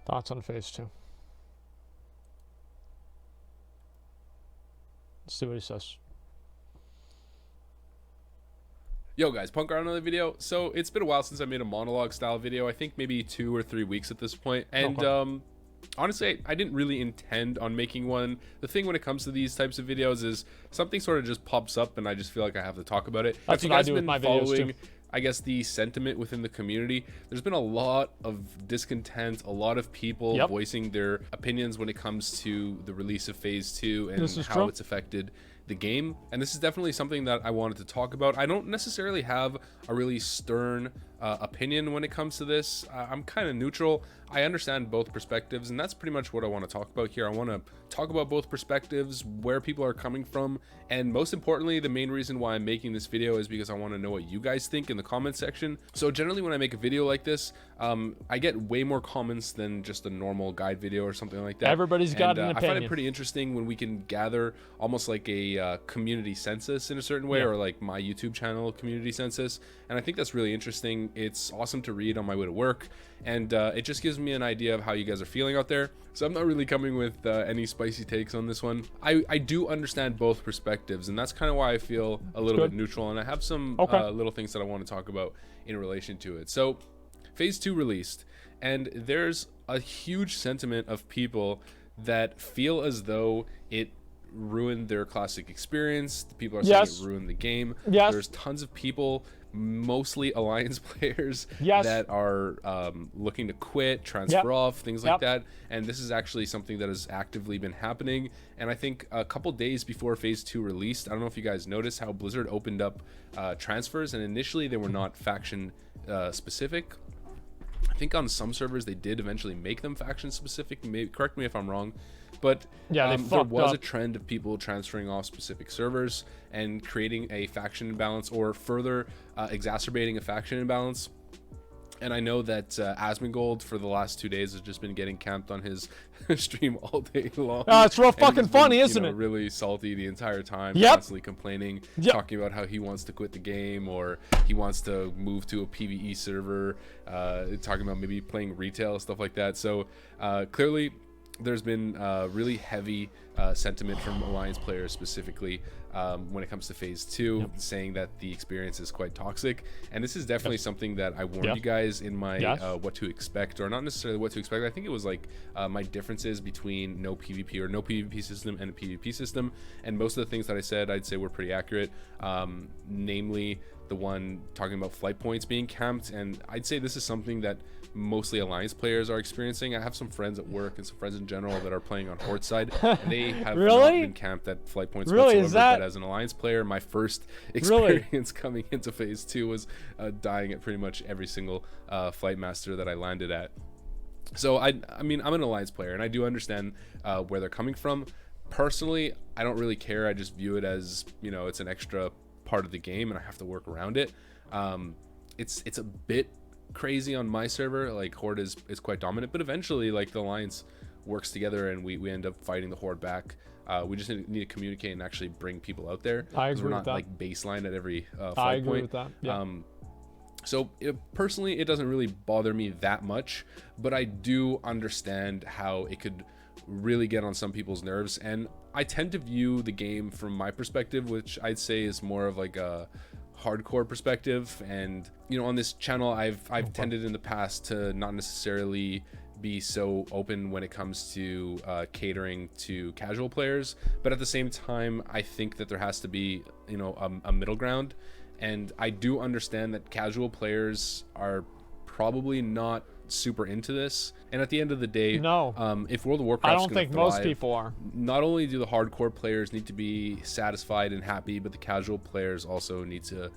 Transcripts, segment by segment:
Thoughts on phase 2? Let's see what he says. Yo guys, Punkrat on another video. So it's been a while since I made a monologue style video. I think maybe 2 or 3 weeks at this point. And honestly, I didn't really intend on making one. The thing when it comes to these types of videos is something sort of just pops up and I just feel like I have to talk about it. That's If you what I guys do with been my videos following, too. I guess, the sentiment within the community, there's been a lot of discontent, a lot of people voicing their opinions when it comes to the release of phase 2 and how it's affected the game. And this is definitely something that I wanted to talk about. I don't necessarily have a really stern opinion when it comes to this. I'm kind of neutral. I understand both perspectives, and that's pretty much what I want to talk about here. I want to talk about both perspectives, where people are coming from, and most importantly, the main reason why I'm making this video is because I want to know what you guys think in the comment section. So generally when I make a video like this, I get way more comments than just a normal guide video or something like that. Everybody's got an opinion. I find it pretty interesting when we can gather almost like a community census in a certain way, or like my YouTube channel community census, and I think that's really interesting. It's awesome to read on my way to work, and it just gives me an idea of how you guys are feeling out there. So I'm not really coming with any spicy takes on this one. I do understand both perspectives, and that's kind of why I feel a little bit neutral, and I have some little things that I want to talk about in relation to it. So phase 2 released, and there's a huge sentiment of people that feel as though it ruined their classic experience. People are saying it ruined the game. There's tons of people, mostly alliance players, that are looking to quit, transfer off, things like that. And this is actually something that has actively been happening. And I think a couple days before phase 2 released, I don't know if you guys noticed how Blizzard opened up transfers, and initially they were not faction specific. I think on some servers they did eventually make them faction specific. Maybe, correct me if I'm wrong, but there was a trend of people transferring off specific servers and creating a faction imbalance, or further exacerbating a faction imbalance. And I know that Asmongold for the last 2 days has just been getting camped on his stream all day long. It's real fucking funny, isn't it? Really salty the entire time, constantly complaining, talking about how he wants to quit the game, or he wants to move to a PvE server, talking about maybe playing retail, stuff like that. So clearly there's been really heavy sentiment from Alliance players specifically when it comes to phase 2, saying that the experience is quite toxic. And this is definitely something that I warned you guys in my what to expect, or not necessarily what to expect. I think it was like my differences between no PvP or no PvP system and a PvP system, and most of the things that I said, I'd say were pretty accurate, namely the one talking about flight points being camped. And I'd say this is something that mostly Alliance players are experiencing. I have some friends at work and some friends in general that are playing on Horde side, and they have not been camped at flight points whatsoever. But as an Alliance player, my first experience coming into phase 2 was dying at pretty much every single flight master that I landed at. So I mean, I'm an Alliance player, and I do understand where they're coming from. Personally, I don't really care. I just view it as, you know, it's an extra part of the game and I have to work around it. It's a bit crazy on my server. Like Horde is quite dominant, but eventually like the Alliance works together and we end up fighting the Horde back. We just need to communicate and actually bring people out there. I agree we're not with that. Like baseline at every flight I agree point. with that. Yeah. So personally, it doesn't really bother me that much, but I do understand how it could really get on some people's nerves. And I tend to view the game from my perspective, which I'd say is more of like a hardcore perspective. And you know, on this channel, I've tended in the past to not necessarily be so open when it comes to catering to casual players, but at the same time, I think that there has to be, you know, a middle ground. And I do understand that casual players are probably not super into this. And at the end of the day, if World of Warcraft, I don't think most people are. Not only do the hardcore players need to be satisfied and happy, but the casual players also need to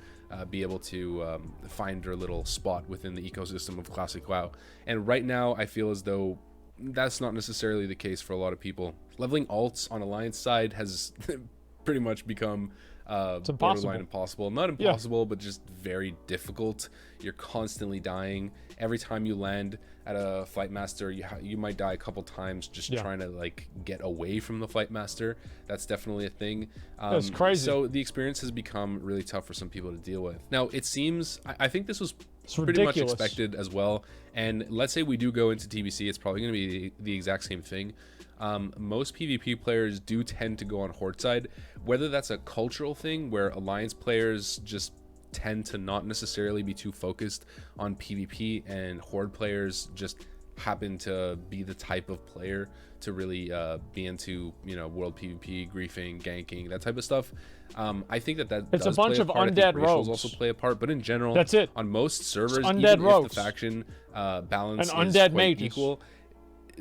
be able to find their little spot within the ecosystem of Classic WoW. And right now, I feel as though that's not necessarily the case for a lot of people. Leveling alts on Alliance side has pretty much become It's borderline impossible. Not impossible, but just very difficult. You're constantly dying. Every time you land at a flight master, you might die a couple times just trying to like get away from the flight master. That's definitely a thing. That's crazy. So the experience has become really tough for some people to deal with. Now it seems, I think this was pretty ridiculous. much expected as well. And let's say we do go into TBC, it's probably going to be the exact same thing. Most PvP players do tend to go on Horde side, whether that's a cultural thing where Alliance players just tend to not necessarily be too focused on PvP, and Horde players just happen to be the type of player to really be into, you know, world PvP, griefing, ganking, that type of stuff. I think that it's does a bunch play of part. undead rogues also play a part, but in general, that's it. On most servers, undead even rogues. if the faction balance and is undead quite mages. equal,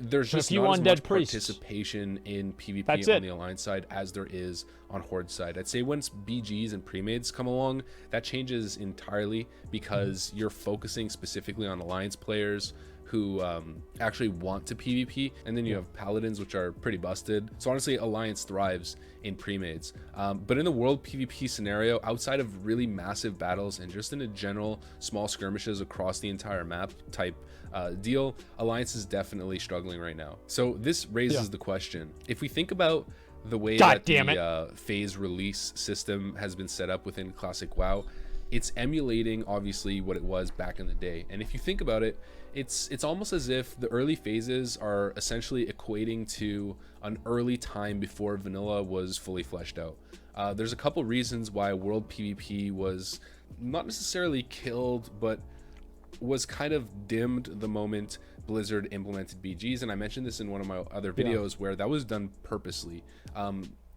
there's just few not as undead much priests. participation in PvP That's on the Alliance side as there is on Horde side. I'd say once BGs and premades come along, that changes entirely, because you're focusing specifically on Alliance players who actually want to PvP, and then you have Paladins, which are pretty busted. So honestly, Alliance thrives in premades. But in the world PvP scenario, outside of really massive battles and just in a general small skirmishes across the entire map type deal, Alliance is definitely struggling right now. So this raises the question: if we think about the way that the phase release system has been set up within Classic WoW, it's emulating obviously what it was back in the day. And if you think about it, it's almost as if the early phases are essentially equating to an early time before vanilla was fully fleshed out. There's a couple reasons why world PvP was not necessarily killed, but was kind of dimmed the moment Blizzard implemented BGs. And I mentioned this in one of my other videos where that was done purposely.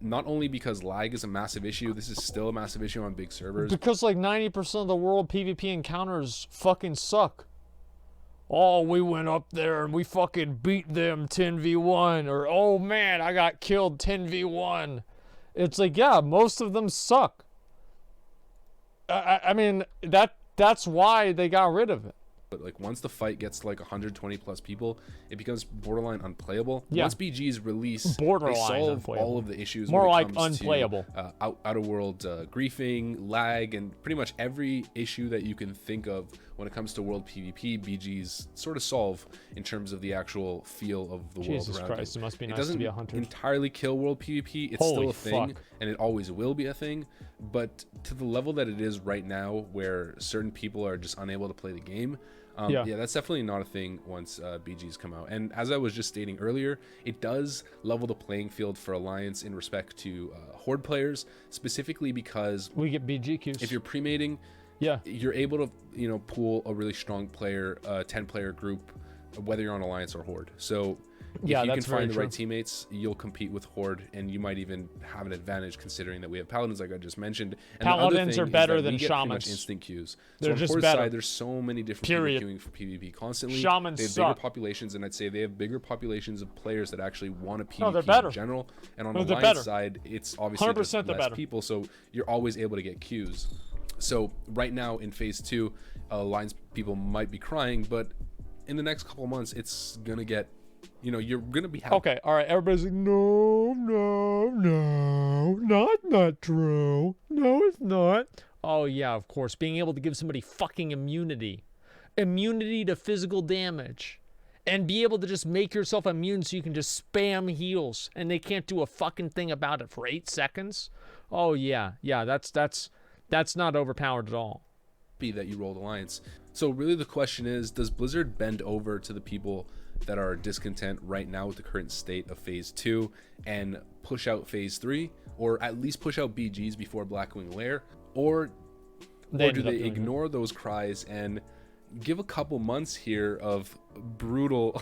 Not only because lag is a massive issue, this is still a massive issue on big servers. Because like 90% of the world PvP encounters fucking suck. Oh, we went up there and we fucking beat them 10v1, or oh man, I got killed 10v1. It's like, yeah, most of them suck. I mean, that's why they got rid of it. But like once the fight gets to like 120 plus people, it becomes borderline unplayable. Yeah. Once BGs release, Borderline they solve unplayable. all of the issues. More when it like comes unplayable. To, out of world griefing, lag, and pretty much every issue that you can think of when it comes to world PvP, BGs sort of solve in terms of the actual feel of the world around Jesus Christ, it must be it nice doesn't to be a hunter. entirely kill world PvP. It's Holy still a thing, fuck. and it always will be a thing. But to the level that it is right now, where certain people are just unable to play the game, yeah, that's definitely not a thing once BGs come out. And as I was just stating earlier, it does level the playing field for Alliance in respect to Horde players, specifically because we get BG queues. if you're premating, you're able to, you know, pool a really strong player, 10-player group, whether you're on Alliance or Horde. So if you can find the right teammates, you'll compete with Horde, and you might even have an advantage considering that we have Paladins, like I just mentioned. And Paladins are better than Shamans. Shamans. Much instant queues. They're so on just Horde better. side, there's so many different people queuing for PvP constantly. Shamans they have suck. bigger populations, and I'd say they have bigger populations of players that actually want to No, they're PvP better. in general. And on No, the they're Alliance better. side, it's obviously just 100% they're less better. people, so you're always able to get queues. So right now in phase 2, Alliance people might be crying, but in the next couple months, it's gonna get, you know, you're gonna be happy. Okay, all right. Everybody's like, no, not true. No, it's not. Oh yeah, of course. Being able to give somebody fucking immunity to physical damage, and be able to just make yourself immune so you can just spam heals, and they can't do a fucking thing about it for 8 seconds. Oh yeah, that's not overpowered at all. That you rolled Alliance. So really the question is, does Blizzard bend over to the people that are discontent right now with the current state of phase 2 and push out phase 3, or at least push out BGs before Blackwing Lair, or do they ignore those cries and give a couple months here of brutal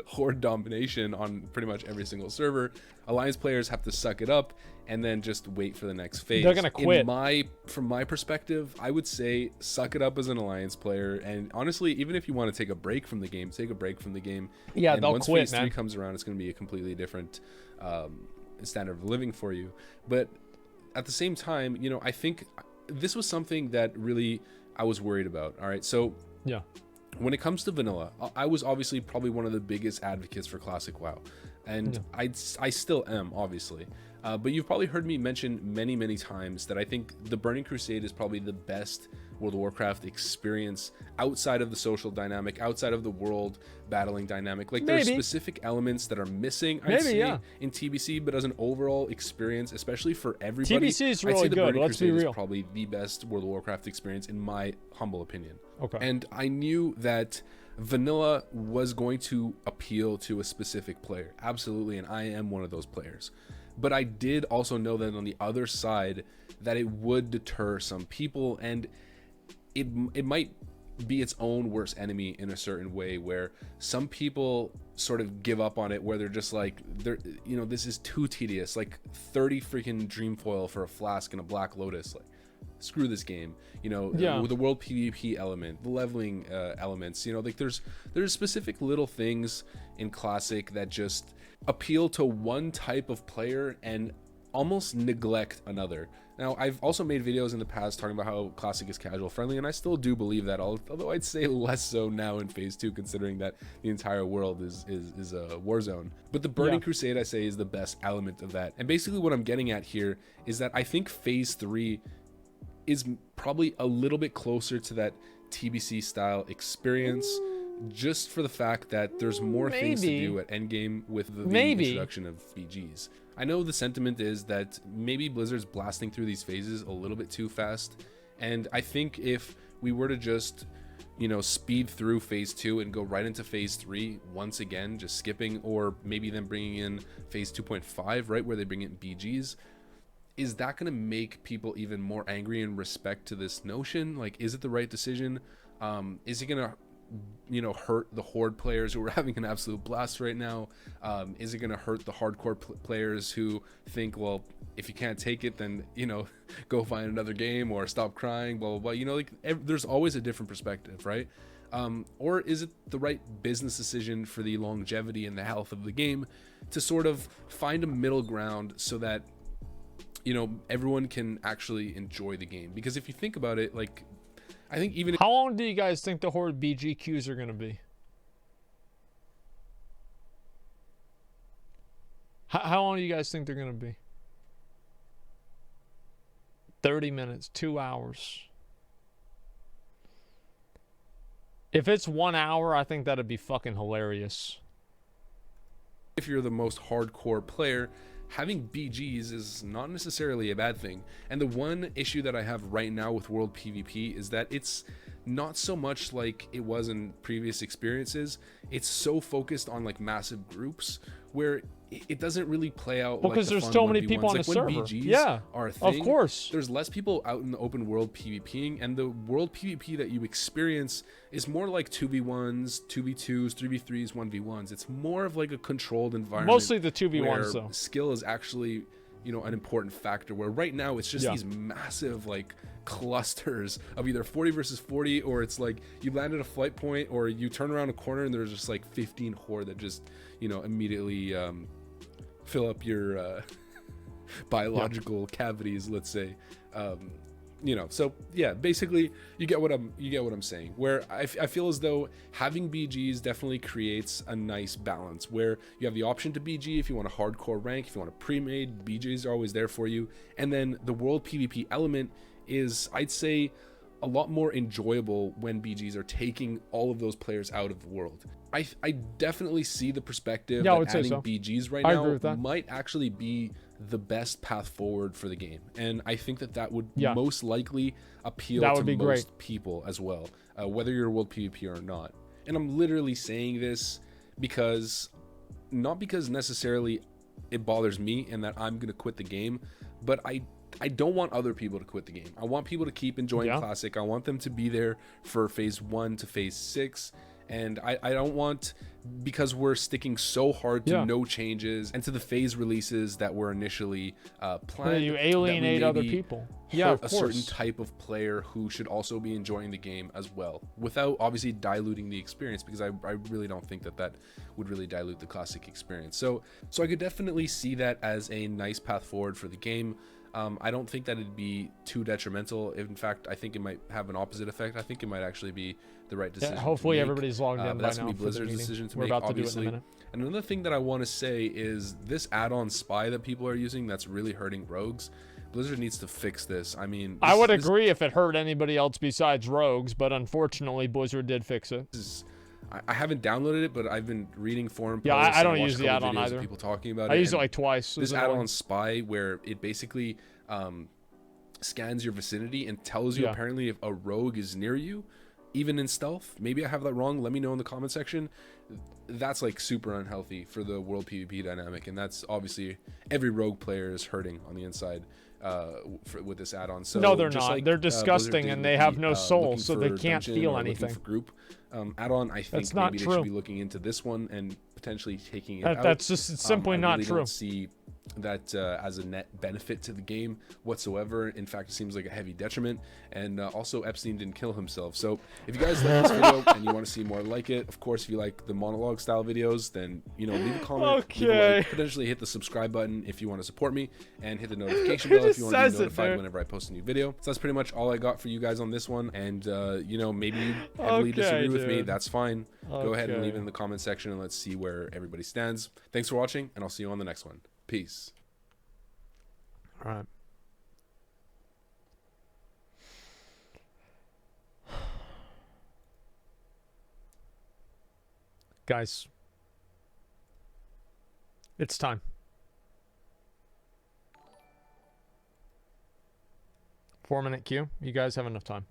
Horde domination on pretty much every single server? Alliance players have to suck it up and then just wait for the next phase. They're gonna quit. From my perspective, I would say suck it up as an Alliance player, and honestly, even if you want to take a break from the game, take a break from the game. Yeah, and they'll once quit, phase man. 3 comes around, it's going to be a completely different standard of living for you. But at the same time, you know, I think this was something that really I was worried about. All right, so yeah, when it comes to vanilla, I was obviously probably one of the biggest advocates for Classic WoW. and I still am, obviously. But you've probably heard me mention many times that I think the Burning Crusade is probably the best World of Warcraft experience outside of the social dynamic, outside of the world battling dynamic. Like, there's specific elements that are missing, I'd say, in TBC, but as an overall experience, especially for everybody, TBC is really I'd say the good. Burning Let's be Crusade real. is probably the best World of Warcraft experience in my humble opinion. Okay. And I knew that vanilla was going to appeal to a specific player, absolutely, and I am one of those players. But I did also know that on the other side that it would deter some people, and it might be its own worst enemy in a certain way, where some people sort of give up on it, where they're just like, this is too tedious, like 30 freaking Dreamfoil for a flask and a Black Lotus, like screw this game, with the world PvP element, the leveling elements, like there's specific little things in Classic that just appeal to one type of player and almost neglect another. Now, I've also made videos in the past talking about how Classic is casual friendly, and I still do believe that, although I'd say less so now in Phase 2, considering that the entire world is a war zone. But the Burning Crusade, I say, is the best element of that. And basically what I'm getting at here is that I think Phase 3 is probably a little bit closer to that TBC style experience, just for the fact that there's more things to do at endgame with the introduction of BGs. I know the sentiment is that maybe Blizzard's blasting through these phases a little bit too fast, and I think if we were to just, speed through Phase 2 and go right into Phase 3 once again, just skipping, or maybe then bringing in Phase 2.5, right, where they bring in BGs, is that going to make people even more angry in respect to this notion? Like, is it the right decision? Is it going to hurt the Horde players who are having an absolute blast right now? Is it going to hurt the hardcore players who think, well, if you can't take it, then go find another game or stop crying, blah blah blah. There's always a different perspective, right? Or is it the right business decision for the longevity and the health of the game to sort of find a middle ground so that everyone can actually enjoy the game? Because if you think about it, like, I think even... How long do you guys think the Horde BG queues are going to be? How long do you guys think they're going to be? 30 minutes, 2 hours. If it's 1 hour, I think that'd be fucking hilarious. If you're the most hardcore player, having BGs is not necessarily a bad thing. And the one issue that I have right now with World PvP is that it's not so much like it was in previous experiences. It's so focused on like massive groups where it doesn't really play out. Well, because there's so many people on the server. BGs are a thing, of course. There's less people out in the open world PvPing, and the world PvP that you experience is more like 2v1s, 2v2s, 3v3s, 1v1s. It's more of like a controlled environment. Mostly the 2v1s, though. Skill is actually, an important factor, where right now it's just these massive like clusters of either 40 versus 40, or it's like you land at a flight point, or you turn around a corner and there's just like 15 horde that just immediately fill up your biological cavities, let's say. So yeah, basically you get what I'm saying, where I feel as though having BGs definitely creates a nice balance, where you have the option to BG if you want a hardcore rank, if you want a pre-made, BGs are always there for you. And then the world PvP element is, I'd say, a lot more enjoyable when BGs are taking all of those players out of the world. I definitely see the perspective that adding BGs right now might actually be the best path forward for the game, and I think that would most likely appeal to most people as well, whether you're a world PvP or not. And I'm literally saying this not because necessarily it bothers me and that I'm gonna quit the game, but I don't want other people to quit the game. I want people to keep enjoying Classic. I want them to be there for Phase 1 to Phase 6. And I don't want, because we're sticking so hard to no changes and to the phase releases that were initially planned, you alienate other people. A certain type of player who should also be enjoying the game as well, without obviously diluting the experience, because I really don't think that would really dilute the Classic experience. So I could definitely see that as a nice path forward for the game. I don't think that it'd be too detrimental. In fact, I think it might have an opposite effect. I think it might actually be the right decision. Hopefully to make. everybody's logged in But by that's now gonna be for the Blizzard's meeting. decision to We're make. about to do it in a Obviously. minute. And another thing that I want to say is this add-on spy that people are using that's really hurting rogues. Blizzard needs to fix this. I mean, I would agree if it hurt anybody else besides rogues, but unfortunately Blizzard did fix it. I haven't downloaded it, but I've been reading forum posts. Yeah, I don't and use the add-on either. People talking about I it. used it like twice. This add-on spy, where it basically scans your vicinity and tells you apparently if a rogue is near you, even in stealth. Maybe I have that wrong. Let me know in the comment section. That's like super unhealthy for the world PvP dynamic, and that's obviously every rogue player is hurting on the inside with this add-on. So no, they're not. Like, they're disgusting and they have no soul, so they can't feel anything. For group add-on, I think maybe they should be looking into this one and potentially taking it out. That's just simply not true. I don't see that as a net benefit to the game whatsoever. In fact, it seems like a heavy detriment. And also, Epstein didn't kill himself. So if you guys like this video and you want to see more like it, of course, if you like the monologue style videos, then leave a comment, leave a like, potentially hit the subscribe button if you want to support me, and hit the notification bell if you want to be notified whenever I post a new video. So that's pretty much all I got for you guys on this one. And maybe you heavily disagree with me. That's fine. Go ahead and leave it in the comment section, and let's see where everybody stands. Thanks for watching, and I'll see you on the next one. Peace. All right. Guys, it's time. Four-minute queue. You guys have enough time.